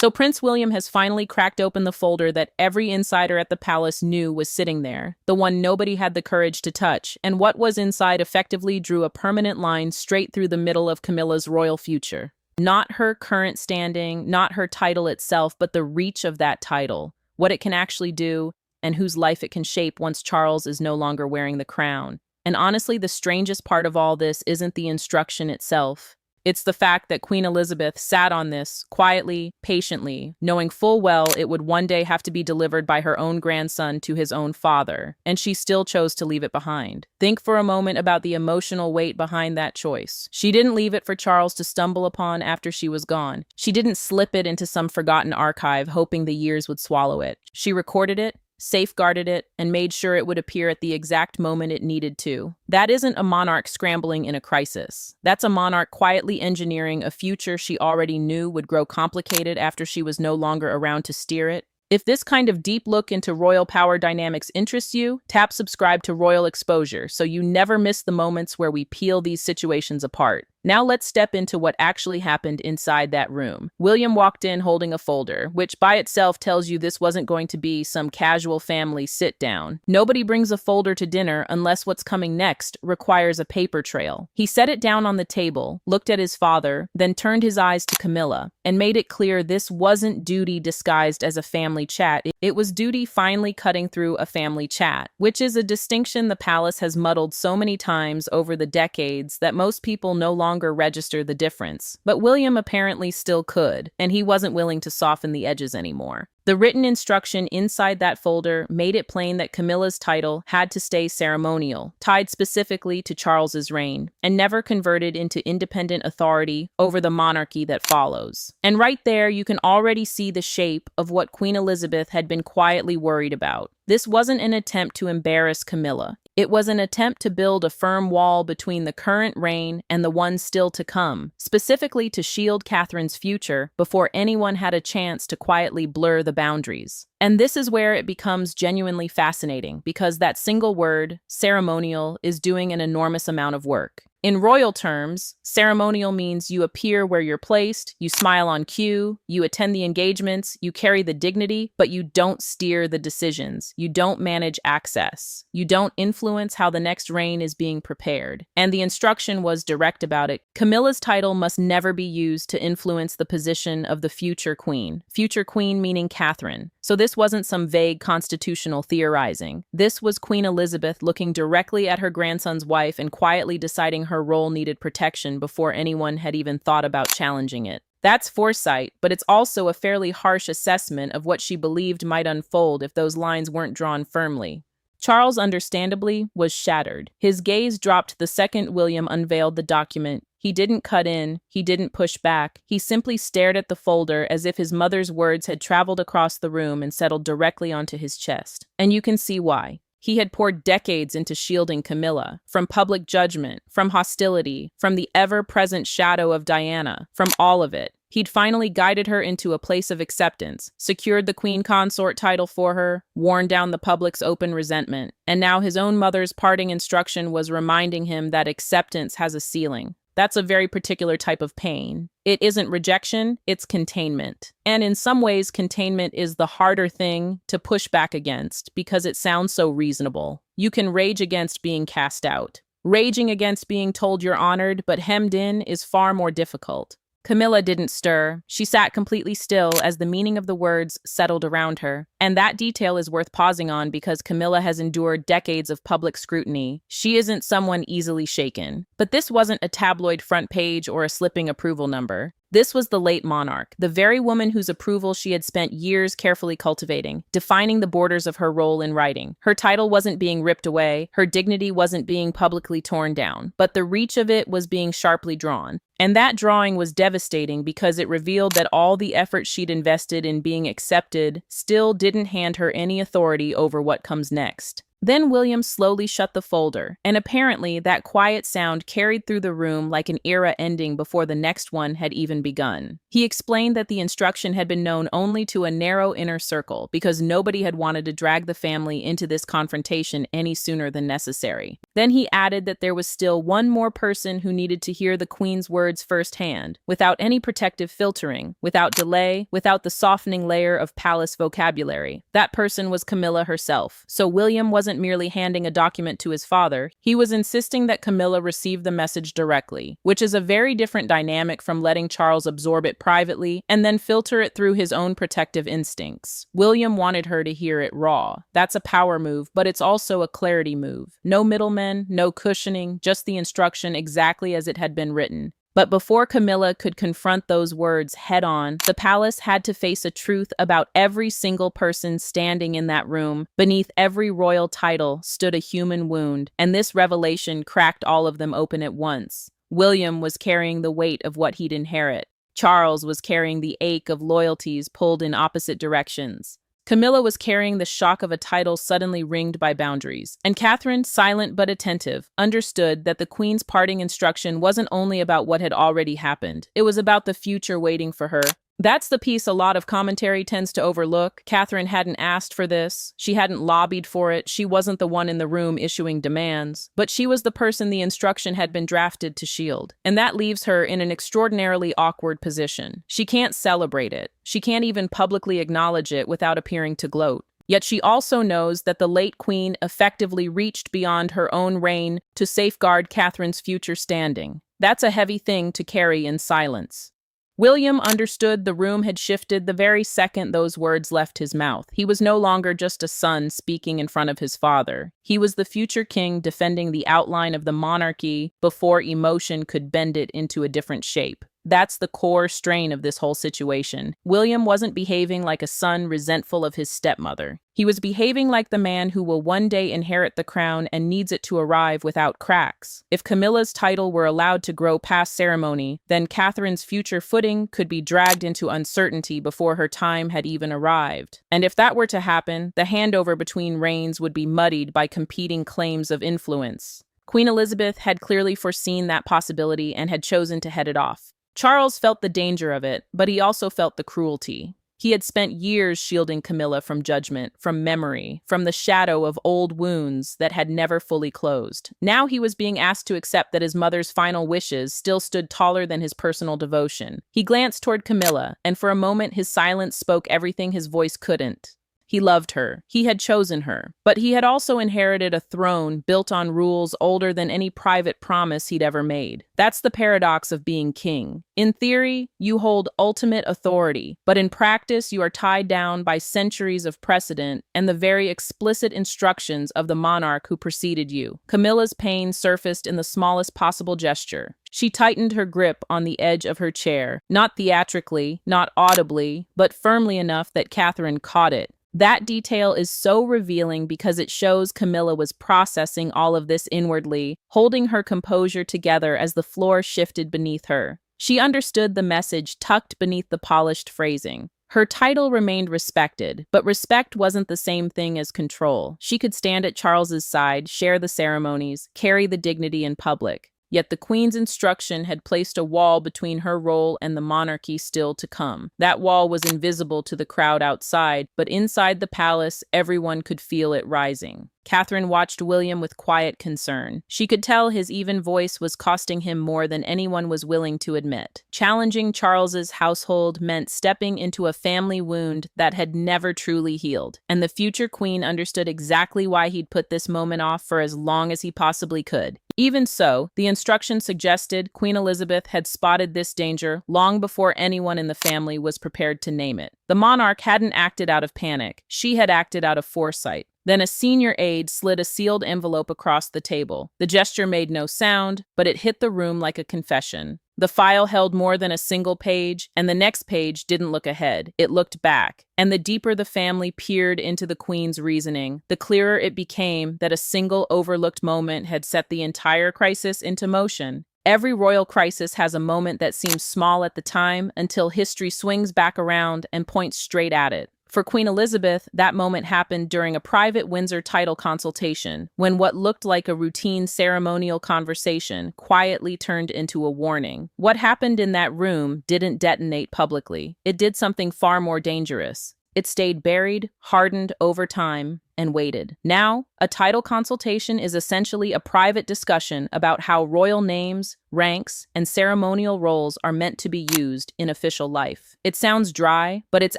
So Prince William has finally cracked open the folder that every insider at the palace knew was sitting there, the one nobody had the courage to touch, and what was inside effectively drew a permanent line straight through the middle of Camilla's royal future. Not her current standing, not her title itself, but the reach of that title, what it can actually do, and whose life it can shape once Charles is no longer wearing the crown. And honestly, the strangest part of all this isn't the instruction itself. It's the fact that Queen Elizabeth sat on this quietly, patiently, knowing full well it would one day have to be delivered by her own grandson to his own father, and she still chose to leave it behind. Think for a moment about the emotional weight behind that choice. She didn't leave it for Charles to stumble upon after she was gone. She didn't slip it into some forgotten archive hoping the years would swallow it. She recorded it, safeguarded it, and made sure it would appear at the exact moment it needed to. That isn't a monarch scrambling in a crisis. That's a monarch quietly engineering a future she already knew would grow complicated after she was no longer around to steer it. If this kind of deep look into royal power dynamics interests you, tap subscribe to Royal Exposure so you never miss the moments where we peel these situations apart. Now let's step into what actually happened inside that room. William walked in holding a folder, which by itself tells you this wasn't going to be some casual family sit-down. Nobody brings a folder to dinner unless what's coming next requires a paper trail. He set it down on the table, looked at his father, then turned his eyes to Camilla, and made it clear this wasn't duty disguised as a family chat. It was duty finally cutting through a family chat, which is a distinction the palace has muddled so many times over the decades that most people no longer register the difference. But William apparently still could, and he wasn't willing to soften the edges anymore. The written instruction inside that folder made it plain that Camilla's title had to stay ceremonial, tied specifically to Charles's reign, and never converted into independent authority over the monarchy that follows. And right there, you can already see the shape of what Queen Elizabeth had been quietly worried about. This wasn't an attempt to embarrass Camilla. It was an attempt to build a firm wall between the current reign and the one still to come, specifically to shield Catherine's future before anyone had a chance to quietly blur the boundaries. And this is where it becomes genuinely fascinating, because that single word, ceremonial, is doing an enormous amount of work. In royal terms, ceremonial means you appear where you're placed, you smile on cue, you attend the engagements, you carry the dignity, but you don't steer the decisions. You don't manage access. You don't influence how the next reign is being prepared. And the instruction was direct about it. Camilla's title must never be used to influence the position of the future queen. Future queen meaning Catherine. So this wasn't some vague constitutional theorizing. This was Queen Elizabeth looking directly at her grandson's wife and quietly deciding her role needed protection before anyone had even thought about challenging it. That's foresight, but it's also a fairly harsh assessment of what she believed might unfold if those lines weren't drawn firmly. Charles, understandably, was shattered. His gaze dropped the second William unveiled the document. He didn't cut in, he didn't push back. He simply stared at the folder as if his mother's words had traveled across the room and settled directly onto his chest. And you can see why. He had poured decades into shielding Camilla, from public judgment, from hostility, from the ever-present shadow of Diana, from all of it. He'd finally guided her into a place of acceptance, secured the queen consort title for her, worn down the public's open resentment, and now his own mother's parting instruction was reminding him that acceptance has a ceiling. That's a very particular type of pain. It isn't rejection, it's containment. And in some ways, containment is the harder thing to push back against because it sounds so reasonable. You can rage against being cast out. Raging against being told you're honored but hemmed in is far more difficult. Camilla didn't stir. She sat completely still as the meaning of the words settled around her. And that detail is worth pausing on because Camilla has endured decades of public scrutiny. She isn't someone easily shaken. But this wasn't a tabloid front page or a slipping approval number. This was the late monarch, the very woman whose approval she had spent years carefully cultivating, defining the borders of her role in writing. Her title wasn't being ripped away, her dignity wasn't being publicly torn down, but the reach of it was being sharply drawn. And that drawing was devastating because it revealed that all the effort she'd invested in being accepted still didn't hand her any authority over what comes next. Then William slowly shut the folder, and apparently that quiet sound carried through the room like an era ending before the next one had even begun. He explained that the instruction had been known only to a narrow inner circle because nobody had wanted to drag the family into this confrontation any sooner than necessary. Then he added that there was still one more person who needed to hear the Queen's words firsthand, without any protective filtering, without delay, without the softening layer of palace vocabulary. That person was Camilla herself. So William wasn't merely handing a document to his father, he was insisting that Camilla receive the message directly, which is a very different dynamic from letting Charles absorb it privately and then filter it through his own protective instincts. William wanted her to hear it raw. That's a power move, but it's also a clarity move. No middlemen, no cushioning, just the instruction exactly as it had been written. But before Camilla could confront those words head-on, the palace had to face a truth about every single person standing in that room. Beneath every royal title stood a human wound, and this revelation cracked all of them open at once. William was carrying the weight of what he'd inherit. Charles was carrying the ache of loyalties pulled in opposite directions. Camilla was carrying the shock of a title suddenly ringed by boundaries, and Catherine, silent but attentive, understood that the Queen's parting instruction wasn't only about what had already happened, it was about the future waiting for her. That's the piece a lot of commentary tends to overlook. Catherine hadn't asked for this. She hadn't lobbied for it. She wasn't the one in the room issuing demands. But she was the person the instruction had been drafted to shield. And that leaves her in an extraordinarily awkward position. She can't celebrate it. She can't even publicly acknowledge it without appearing to gloat. Yet she also knows that the late Queen effectively reached beyond her own reign to safeguard Catherine's future standing. That's a heavy thing to carry in silence. William understood the room had shifted the very second those words left his mouth. He was no longer just a son speaking in front of his father. He was the future king defending the outline of the monarchy before emotion could bend it into a different shape. That's the core strain of this whole situation. William wasn't behaving like a son resentful of his stepmother. He was behaving like the man who will one day inherit the crown and needs it to arrive without cracks. If Camilla's title were allowed to grow past ceremony, then Catherine's future footing could be dragged into uncertainty before her time had even arrived. And if that were to happen, the handover between reigns would be muddied by competing claims of influence. Queen Elizabeth had clearly foreseen that possibility and had chosen to head it off. Charles felt the danger of it, but he also felt the cruelty. He had spent years shielding Camilla from judgment, from memory, from the shadow of old wounds that had never fully closed. Now he was being asked to accept that his mother's final wishes still stood taller than his personal devotion. He glanced toward Camilla, and for a moment his silence spoke everything his voice couldn't. He loved her. He had chosen her. But he had also inherited a throne built on rules older than any private promise he'd ever made. That's the paradox of being king. In theory, you hold ultimate authority, but in practice, you are tied down by centuries of precedent and the very explicit instructions of the monarch who preceded you. Camilla's pain surfaced in the smallest possible gesture. She tightened her grip on the edge of her chair, not theatrically, not audibly, but firmly enough that Catherine caught it. That detail is so revealing because it shows Camilla was processing all of this inwardly, holding her composure together as the floor shifted beneath her. She understood the message tucked beneath the polished phrasing. Her title remained respected, but respect wasn't the same thing as control. She could stand at Charles's side, share the ceremonies, carry the dignity in public. Yet the Queen's instruction had placed a wall between her role and the monarchy still to come. That wall was invisible to the crowd outside, but inside the palace, everyone could feel it rising. Catherine watched William with quiet concern. She could tell his even voice was costing him more than anyone was willing to admit. Challenging Charles's household meant stepping into a family wound that had never truly healed. And the future queen understood exactly why he'd put this moment off for as long as he possibly could. Even so, the instruction suggested Queen Elizabeth had spotted this danger long before anyone in the family was prepared to name it. The monarch hadn't acted out of panic. She had acted out of foresight. Then a senior aide slid a sealed envelope across the table. The gesture made no sound, but it hit the room like a confession. The file held more than a single page, and the next page didn't look ahead. It looked back. And the deeper the family peered into the Queen's reasoning, the clearer it became that a single overlooked moment had set the entire crisis into motion. Every royal crisis has a moment that seems small at the time until history swings back around and points straight at it. For Queen Elizabeth, that moment happened during a private Windsor title consultation, when what looked like a routine ceremonial conversation quietly turned into a warning. What happened in that room didn't detonate publicly. It did something far more dangerous. It stayed buried, hardened over time, and waited. Now, a title consultation is essentially a private discussion about how royal names, ranks, and ceremonial roles are meant to be used in official life. It sounds dry, but it's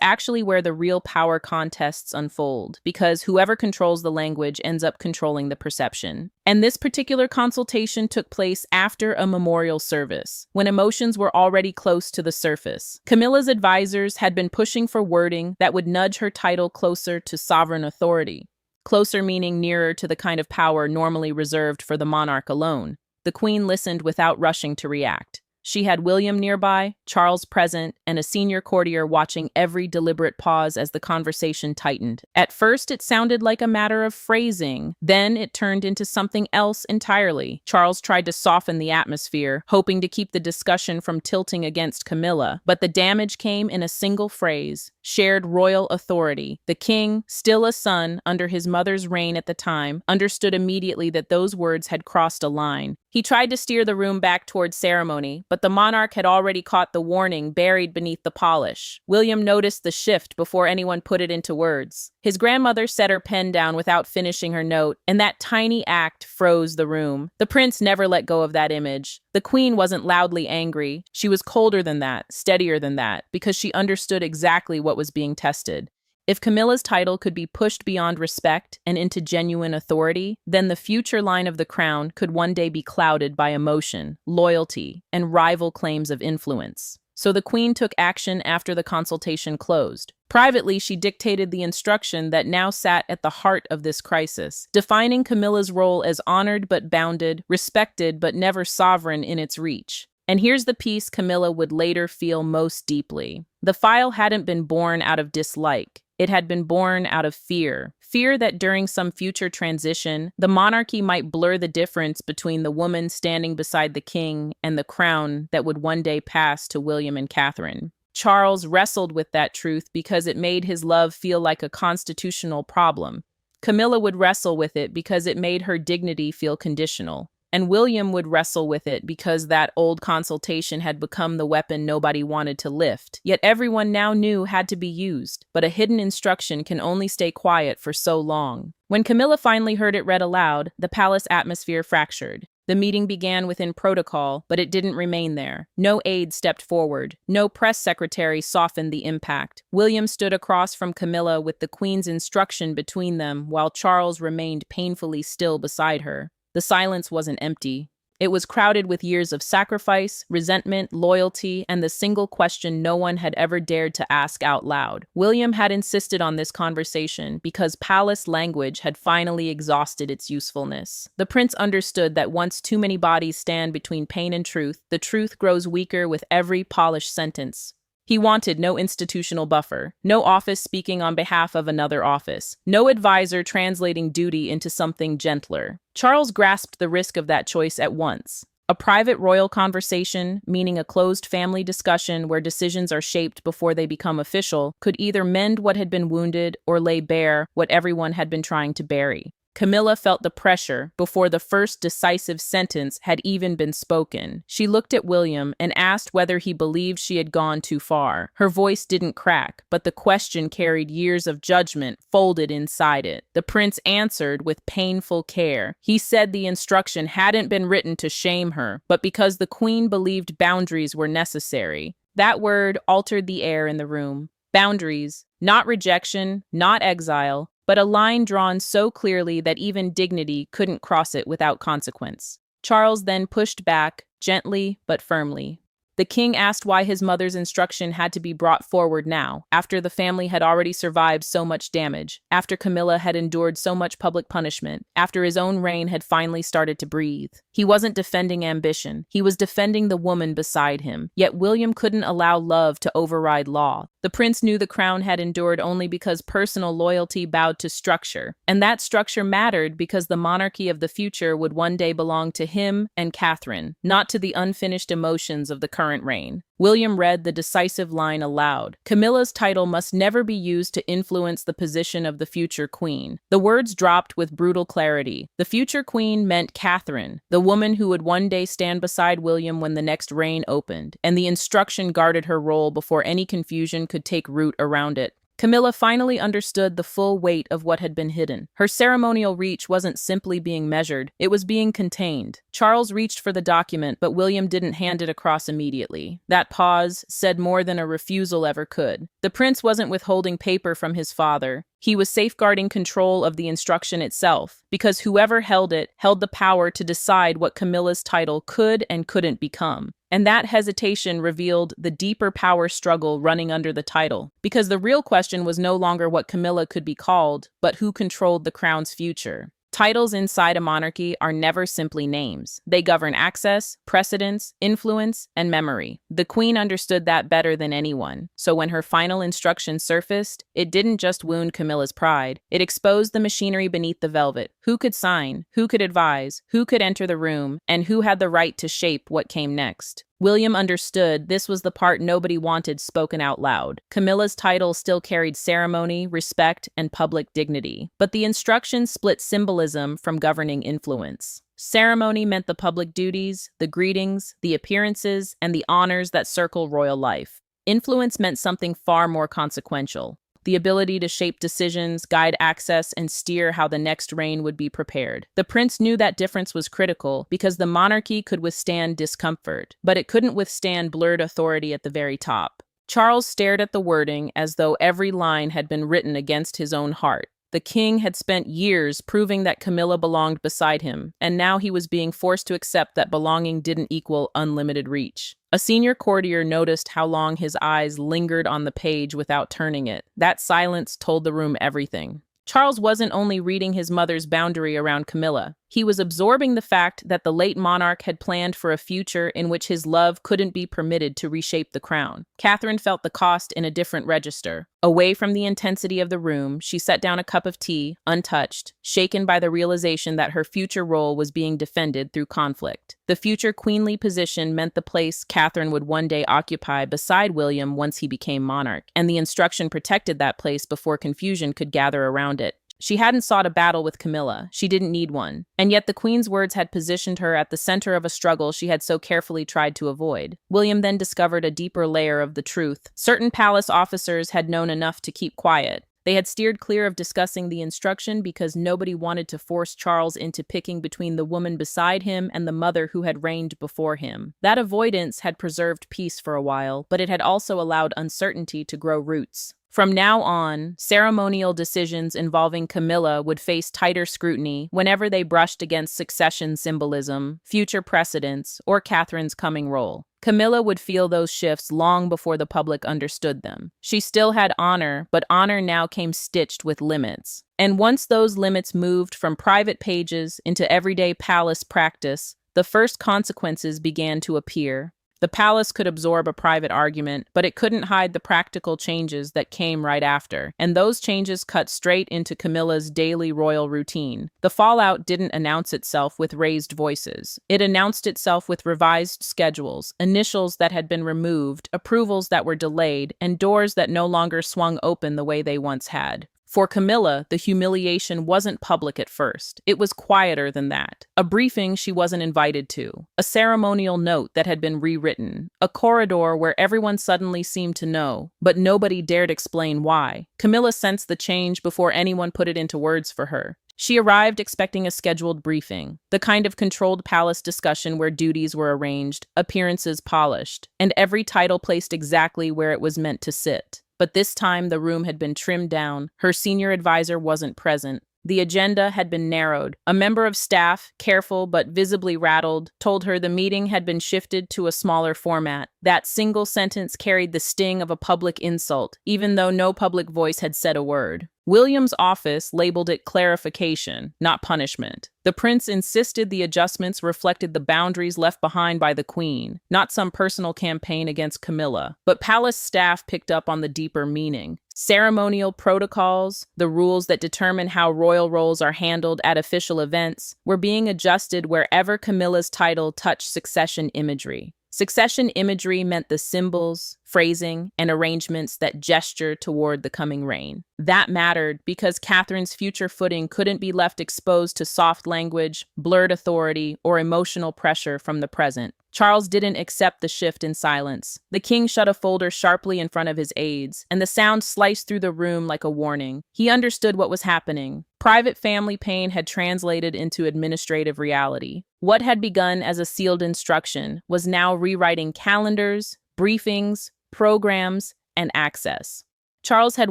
actually where the real power contests unfold, because whoever controls the language ends up controlling the perception. And this particular consultation took place after a memorial service, when emotions were already close to the surface. Camilla's advisors had been pushing for wording that would nudge her title closer to sovereign authority. Closer meaning nearer to the kind of power normally reserved for the monarch alone. The Queen listened without rushing to react. She had William nearby, Charles present, and a senior courtier watching every deliberate pause as the conversation tightened. At first, it sounded like a matter of phrasing. Then it turned into something else entirely. Charles tried to soften the atmosphere, hoping to keep the discussion from tilting against Camilla. But the damage came in a single phrase: shared royal authority. The king, still a son under his mother's reign at the time, understood immediately that those words had crossed a line. He tried to steer the room back toward ceremony, but the monarch had already caught the warning buried beneath the polish. William noticed the shift before anyone put it into words. His grandmother set her pen down without finishing her note, and that tiny act froze the room. The prince never let go of that image. The Queen wasn't loudly angry. She was colder than that, steadier than that, because she understood exactly what was being tested. If Camilla's title could be pushed beyond respect and into genuine authority, then the future line of the crown could one day be clouded by emotion, loyalty, and rival claims of influence. So the Queen took action after the consultation closed. Privately, she dictated the instruction that now sat at the heart of this crisis, defining Camilla's role as honored but bounded, respected but never sovereign in its reach. And here's the piece Camilla would later feel most deeply. The file hadn't been born out of dislike. It had been born out of fear. Fear that during some future transition, the monarchy might blur the difference between the woman standing beside the king and the crown that would one day pass to William and Catherine. Charles wrestled with that truth because it made his love feel like a constitutional problem. Camilla would wrestle with it because it made her dignity feel conditional. And William would wrestle with it because that old consultation had become the weapon nobody wanted to lift. Yet everyone now knew had to be used, but a hidden instruction can only stay quiet for so long. When Camilla finally heard it read aloud, the palace atmosphere fractured. The meeting began within protocol, but it didn't remain there. No aide stepped forward. No press secretary softened the impact. William stood across from Camilla with the Queen's instruction between them, while Charles remained painfully still beside her. The silence wasn't empty. It was crowded with years of sacrifice, resentment, loyalty, and the single question no one had ever dared to ask out loud. William had insisted on this conversation because palace language had finally exhausted its usefulness. The prince understood that once too many bodies stand between pain and truth, the truth grows weaker with every polished sentence. He wanted no institutional buffer, no office speaking on behalf of another office, no advisor translating duty into something gentler. Charles grasped the risk of that choice at once. A private royal conversation, meaning a closed family discussion where decisions are shaped before they become official, could either mend what had been wounded or lay bare what everyone had been trying to bury. Camilla felt the pressure before the first decisive sentence had even been spoken. She looked at William and asked whether he believed she had gone too far. Her voice didn't crack, but the question carried years of judgment folded inside it. The prince answered with painful care. He said the instruction hadn't been written to shame her, but because the Queen believed boundaries were necessary. That word altered the air in the room. Boundaries, not rejection, not exile, but a line drawn so clearly that even dignity couldn't cross it without consequence. Charles then pushed back, gently but firmly. The king asked why his mother's instruction had to be brought forward now, after the family had already survived so much damage, after Camilla had endured so much public punishment, after his own reign had finally started to breathe. He wasn't defending ambition. He was defending the woman beside him. Yet William couldn't allow love to override law. The prince knew the crown had endured only because personal loyalty bowed to structure, and that structure mattered because the monarchy of the future would one day belong to him and Catherine, not to the unfinished emotions of the current current reign. William read the decisive line aloud. Camilla's title must never be used to influence the position of the future queen. The words dropped with brutal clarity. The future queen meant Catherine, the woman who would one day stand beside William when the next reign opened, and the instruction guarded her role before any confusion could take root around it. Camilla finally understood the full weight of what had been hidden. Her ceremonial reach wasn't simply being measured, it was being contained. Charles reached for the document, but William didn't hand it across immediately. That pause said more than a refusal ever could. The prince wasn't withholding paper from his father. He was safeguarding control of the instruction itself, because whoever held it held the power to decide what Camilla's title could and couldn't become. And that hesitation revealed the deeper power struggle running under the title, because the real question was no longer what Camilla could be called, but who controlled the crown's future. Titles inside a monarchy are never simply names. They govern access, precedence, influence, and memory. The queen understood that better than anyone, so when her final instruction surfaced, it didn't just wound Camilla's pride, it exposed the machinery beneath the velvet. Who could sign, who could advise, who could enter the room, and who had the right to shape what came next. William understood this was the part nobody wanted spoken out loud. Camilla's title still carried ceremony, respect, and public dignity, but the instructions split symbolism from governing influence. Ceremony meant the public duties, the greetings, the appearances, and the honors that circle royal life. Influence meant something far more consequential. The ability to shape decisions, guide access, and steer how the next reign would be prepared. The prince knew that difference was critical because the monarchy could withstand discomfort, but it couldn't withstand blurred authority at the very top. Charles stared at the wording as though every line had been written against his own heart. The king had spent years proving that Camilla belonged beside him, and now he was being forced to accept that belonging didn't equal unlimited reach. A senior courtier noticed how long his eyes lingered on the page without turning it. That silence told the room everything. Charles wasn't only reading his mother's boundary around Camilla. He was absorbing the fact that the late monarch had planned for a future in which his love couldn't be permitted to reshape the crown. Catherine felt the cost in a different register. Away from the intensity of the room, she set down a cup of tea, untouched, shaken by the realization that her future role was being defended through conflict. The future queenly position meant the place Catherine would one day occupy beside William once he became monarch, and the instruction protected that place before confusion could gather around it. She hadn't sought a battle with Camilla. She didn't need one. And yet the queen's words had positioned her at the center of a struggle she had so carefully tried to avoid. William then discovered a deeper layer of the truth. Certain palace officers had known enough to keep quiet. They had steered clear of discussing the instruction because nobody wanted to force Charles into picking between the woman beside him and the mother who had reigned before him. That avoidance had preserved peace for a while, but it had also allowed uncertainty to grow roots. From now on, ceremonial decisions involving Camilla would face tighter scrutiny whenever they brushed against succession symbolism, future precedents, or Catherine's coming role. Camilla would feel those shifts long before the public understood them. She still had honor, but honor now came stitched with limits. And once those limits moved from private pages into everyday palace practice, the first consequences began to appear. The palace could absorb a private argument, but it couldn't hide the practical changes that came right after, and those changes cut straight into Camilla's daily royal routine. The fallout didn't announce itself with raised voices. It announced itself with revised schedules, initials that had been removed, approvals that were delayed, and doors that no longer swung open the way they once had. For Camilla, the humiliation wasn't public at first. It was quieter than that. A briefing she wasn't invited to. A ceremonial note that had been rewritten. A corridor where everyone suddenly seemed to know, but nobody dared explain why. Camilla sensed the change before anyone put it into words for her. She arrived expecting a scheduled briefing, the kind of controlled palace discussion where duties were arranged, appearances polished, and every title placed exactly where it was meant to sit. But this time the room had been trimmed down. Her senior advisor wasn't present. The agenda had been narrowed. A member of staff, careful but visibly rattled, told her the meeting had been shifted to a smaller format. That single sentence carried the sting of a public insult, even though no public voice had said a word. William's office labeled it clarification, not punishment. The prince insisted the adjustments reflected the boundaries left behind by the queen, not some personal campaign against Camilla. But palace staff picked up on the deeper meaning. Ceremonial protocols, the rules that determine how royal roles are handled at official events, were being adjusted wherever Camilla's title touched succession imagery. Succession imagery meant the symbols, phrasing, and arrangements that gesture toward the coming reign. That mattered because Catherine's future footing couldn't be left exposed to soft language, blurred authority, or emotional pressure from the present. Charles didn't accept the shift in silence. The king shut a folder sharply in front of his aides, and the sound sliced through the room like a warning. He understood what was happening. Private family pain had translated into administrative reality. What had begun as a sealed instruction was now rewriting calendars, briefings, programs, and access. Charles had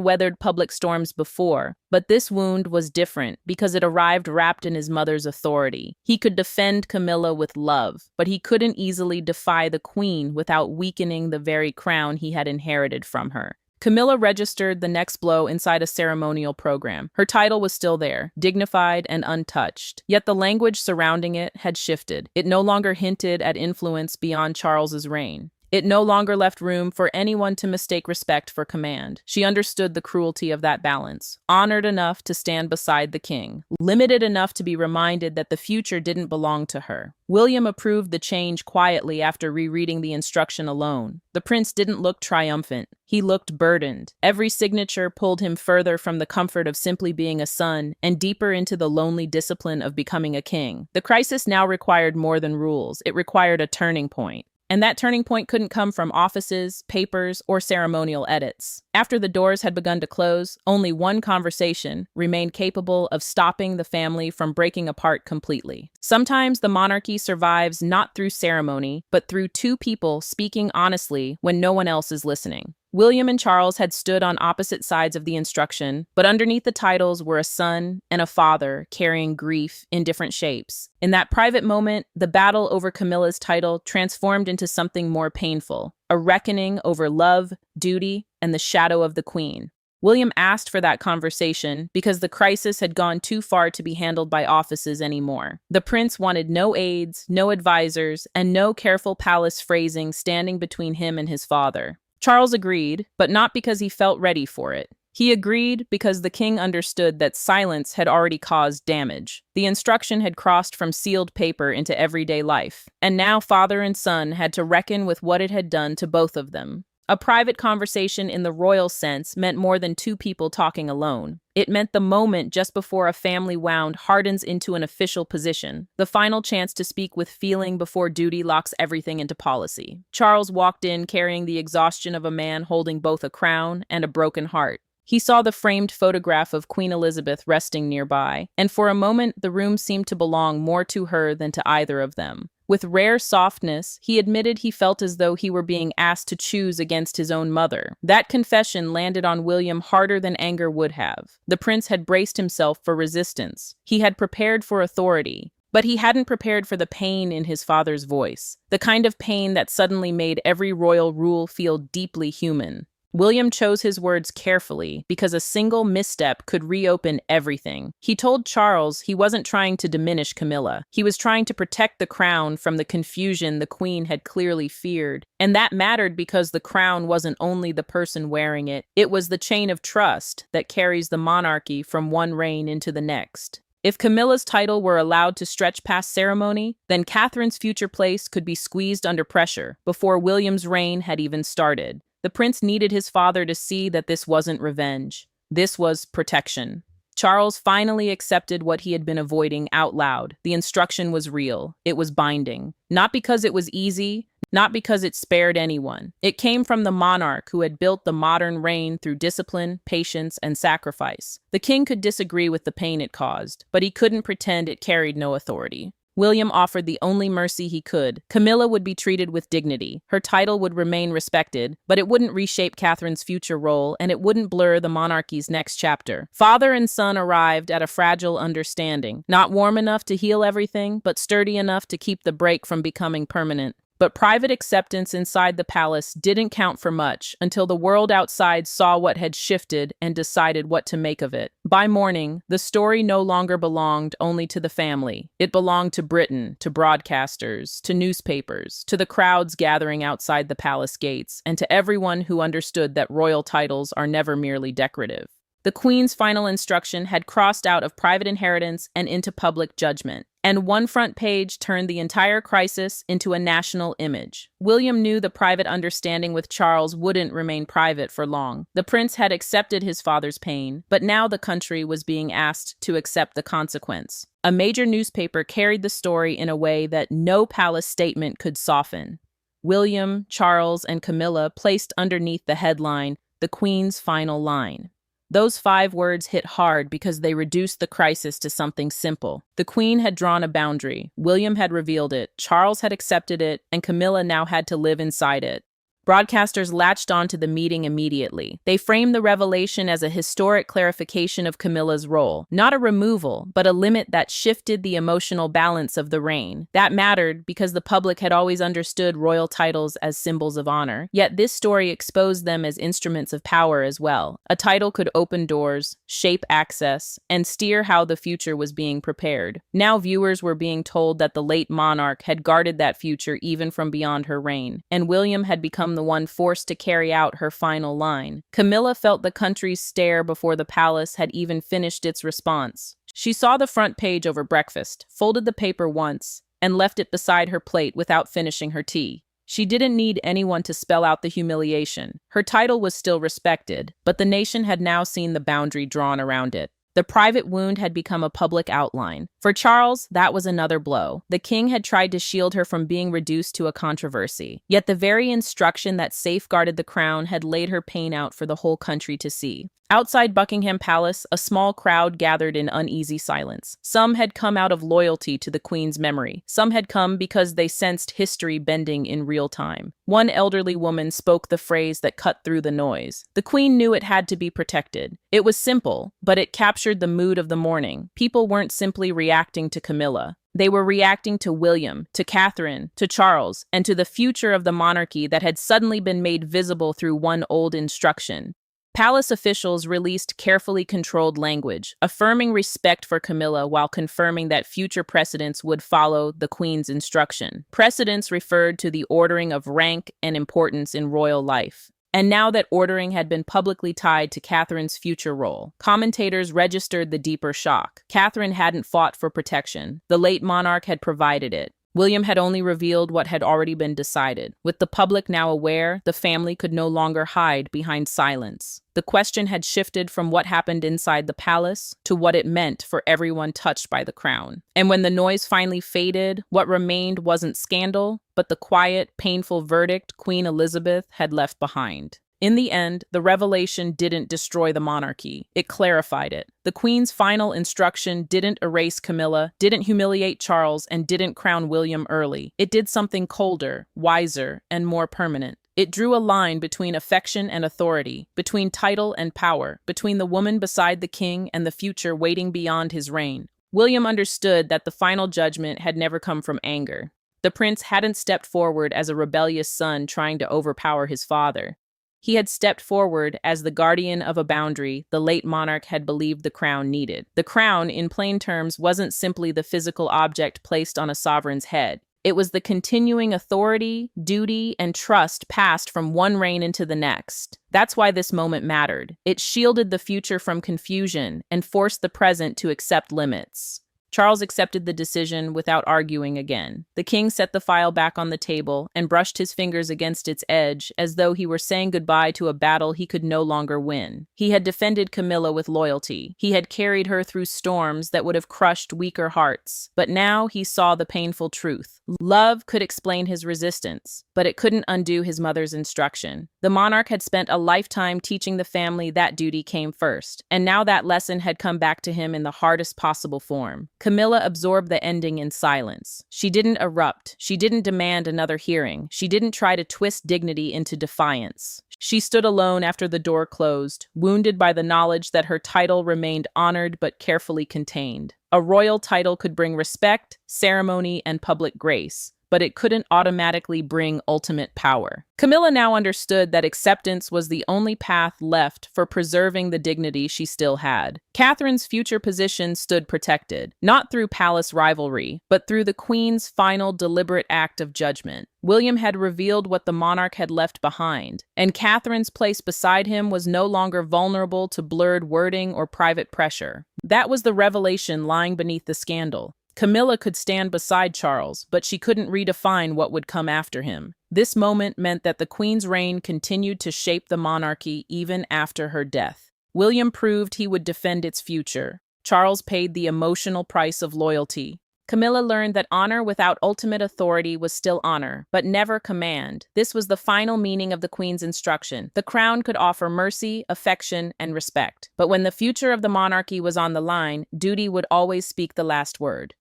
weathered public storms before, but this wound was different because it arrived wrapped in his mother's authority. He could defend Camilla with love, but he couldn't easily defy the queen without weakening the very crown he had inherited from her. Camilla registered the next blow inside a ceremonial program. Her title was still there, dignified and untouched. Yet the language surrounding it had shifted. It no longer hinted at influence beyond Charles's reign. It no longer left room for anyone to mistake respect for command. She understood the cruelty of that balance, honored enough to stand beside the king, limited enough to be reminded that the future didn't belong to her. William approved the change quietly after rereading the instruction alone. The prince didn't look triumphant. He looked burdened. Every signature pulled him further from the comfort of simply being a son and deeper into the lonely discipline of becoming a king. The crisis now required more than rules. It required a turning point. And that turning point couldn't come from offices, papers, or ceremonial edits. After the doors had begun to close, only one conversation remained capable of stopping the family from breaking apart completely. Sometimes the monarchy survives not through ceremony, but through two people speaking honestly when no one else is listening. William and Charles had stood on opposite sides of the instruction, but underneath the titles were a son and a father carrying grief in different shapes. In that private moment, the battle over Camilla's title transformed into something more painful, a reckoning over love, duty, and the shadow of the queen. William asked for that conversation because the crisis had gone too far to be handled by offices anymore. The prince wanted no aides, no advisors, and no careful palace phrasing standing between him and his father. Charles agreed, but not because he felt ready for it. He agreed because the king understood that silence had already caused damage. The instruction had crossed from sealed paper into everyday life, and now father and son had to reckon with what it had done to both of them. A private conversation in the royal sense meant more than two people talking alone. It meant the moment just before a family wound hardens into an official position, the final chance to speak with feeling before duty locks everything into policy. Charles walked in carrying the exhaustion of a man holding both a crown and a broken heart. He saw the framed photograph of Queen Elizabeth resting nearby, and for a moment the room seemed to belong more to her than to either of them. With rare softness, he admitted he felt as though he were being asked to choose against his own mother. That confession landed on William harder than anger would have. The prince had braced himself for resistance. He had prepared for authority, but he hadn't prepared for the pain in his father's voice, the kind of pain that suddenly made every royal rule feel deeply human. William chose his words carefully because a single misstep could reopen everything. He told Charles he wasn't trying to diminish Camilla. He was trying to protect the crown from the confusion the queen had clearly feared. And that mattered because the crown wasn't only the person wearing it, it was the chain of trust that carries the monarchy from one reign into the next. If Camilla's title were allowed to stretch past ceremony, then Catherine's future place could be squeezed under pressure before William's reign had even started. The prince needed his father to see that this wasn't revenge. This was protection. Charles finally accepted what he had been avoiding out loud. The instruction was real. It was binding. Not because it was easy, not because it spared anyone. It came from the monarch who had built the modern reign through discipline, patience, and sacrifice. The king could disagree with the pain it caused, but he couldn't pretend it carried no authority. William offered the only mercy he could. Camilla would be treated with dignity. Her title would remain respected, but it wouldn't reshape Catherine's future role, and it wouldn't blur the monarchy's next chapter. Father and son arrived at a fragile understanding, not warm enough to heal everything, but sturdy enough to keep the break from becoming permanent. But private acceptance inside the palace didn't count for much until the world outside saw what had shifted and decided what to make of it. By morning, the story no longer belonged only to the family. It belonged to Britain, to broadcasters, to newspapers, to the crowds gathering outside the palace gates, and to everyone who understood that royal titles are never merely decorative. The Queen's final instruction had crossed out of private inheritance and into public judgment. And one front page turned the entire crisis into a national image. William knew the private understanding with Charles wouldn't remain private for long. The prince had accepted his father's pain, but now the country was being asked to accept the consequence. A major newspaper carried the story in a way that no palace statement could soften. William, Charles, and Camilla placed underneath the headline, "The Queen's Final Line." Those 5 words hit hard because they reduced the crisis to something simple. The Queen had drawn a boundary, William had revealed it, Charles had accepted it, and Camilla now had to live inside it. Broadcasters latched onto the meeting immediately. They framed the revelation as a historic clarification of Camilla's role, not a removal, but a limit that shifted the emotional balance of the reign. That mattered because the public had always understood royal titles as symbols of honor, yet this story exposed them as instruments of power as well. A title could open doors, shape access, and steer how the future was being prepared. Now viewers were being told that the late monarch had guarded that future even from beyond her reign, and William had become the one forced to carry out her final line. Camilla felt the country's stare before the palace had even finished its response. She saw the front page over breakfast, folded the paper once, and left it beside her plate without finishing her tea. She didn't need anyone to spell out the humiliation. Her title was still respected, but the nation had now seen the boundary drawn around it. The private wound had become a public outline. For Charles, that was another blow. The king had tried to shield her from being reduced to a controversy. Yet the very instruction that safeguarded the crown had laid her pain out for the whole country to see. Outside Buckingham Palace, a small crowd gathered in uneasy silence. Some had come out of loyalty to the Queen's memory. Some had come because they sensed history bending in real time. One elderly woman spoke the phrase that cut through the noise. The Queen knew it had to be protected. It was simple, but it captured the mood of the morning. People weren't simply reacting to Camilla. They were reacting to William, to Catherine, to Charles, and to the future of the monarchy that had suddenly been made visible through one old instruction. Palace officials released carefully controlled language, affirming respect for Camilla while confirming that future precedents would follow the Queen's instruction. Precedents referred to the ordering of rank and importance in royal life. And now that ordering had been publicly tied to Catherine's future role, commentators registered the deeper shock. Catherine hadn't fought for protection. The late monarch had provided it. William had only revealed what had already been decided. With the public now aware, the family could no longer hide behind silence. The question had shifted from what happened inside the palace to what it meant for everyone touched by the crown. And when the noise finally faded, what remained wasn't scandal, but the quiet, painful verdict Queen Elizabeth had left behind. In the end, the revelation didn't destroy the monarchy. It clarified it. The Queen's final instruction didn't erase Camilla, didn't humiliate Charles, and didn't crown William early. It did something colder, wiser, and more permanent. It drew a line between affection and authority, between title and power, between the woman beside the king and the future waiting beyond his reign. William understood that the final judgment had never come from anger. The prince hadn't stepped forward as a rebellious son trying to overpower his father. He had stepped forward as the guardian of a boundary the late monarch had believed the crown needed. The crown, in plain terms, wasn't simply the physical object placed on a sovereign's head. It was the continuing authority, duty, and trust passed from one reign into the next. That's why this moment mattered. It shielded the future from confusion and forced the present to accept limits. Charles accepted the decision without arguing again. The king set the file back on the table and brushed his fingers against its edge as though he were saying goodbye to a battle he could no longer win. He had defended Camilla with loyalty. He had carried her through storms that would have crushed weaker hearts. But now he saw the painful truth. Love could explain his resistance, but it couldn't undo his mother's instruction. The monarch had spent a lifetime teaching the family that duty came first, and now that lesson had come back to him in the hardest possible form. Camilla absorbed the ending in silence. She didn't erupt. She didn't demand another hearing. She didn't try to twist dignity into defiance. She stood alone after the door closed, wounded by the knowledge that her title remained honored but carefully contained. A royal title could bring respect, ceremony, and public grace, but it couldn't automatically bring ultimate power. Camilla now understood that acceptance was the only path left for preserving the dignity she still had. Catherine's future position stood protected, not through palace rivalry, but through the Queen's final deliberate act of judgment. William had revealed what the monarch had left behind, and Catherine's place beside him was no longer vulnerable to blurred wording or private pressure. That was the revelation lying beneath the scandal. Camilla could stand beside Charles, but she couldn't redefine what would come after him. This moment meant that the Queen's reign continued to shape the monarchy even after her death. William proved he would defend its future. Charles paid the emotional price of loyalty. Camilla learned that honor without ultimate authority was still honor, but never command. This was the final meaning of the Queen's instruction. The crown could offer mercy, affection, and respect. But when the future of the monarchy was on the line, duty would always speak the last word.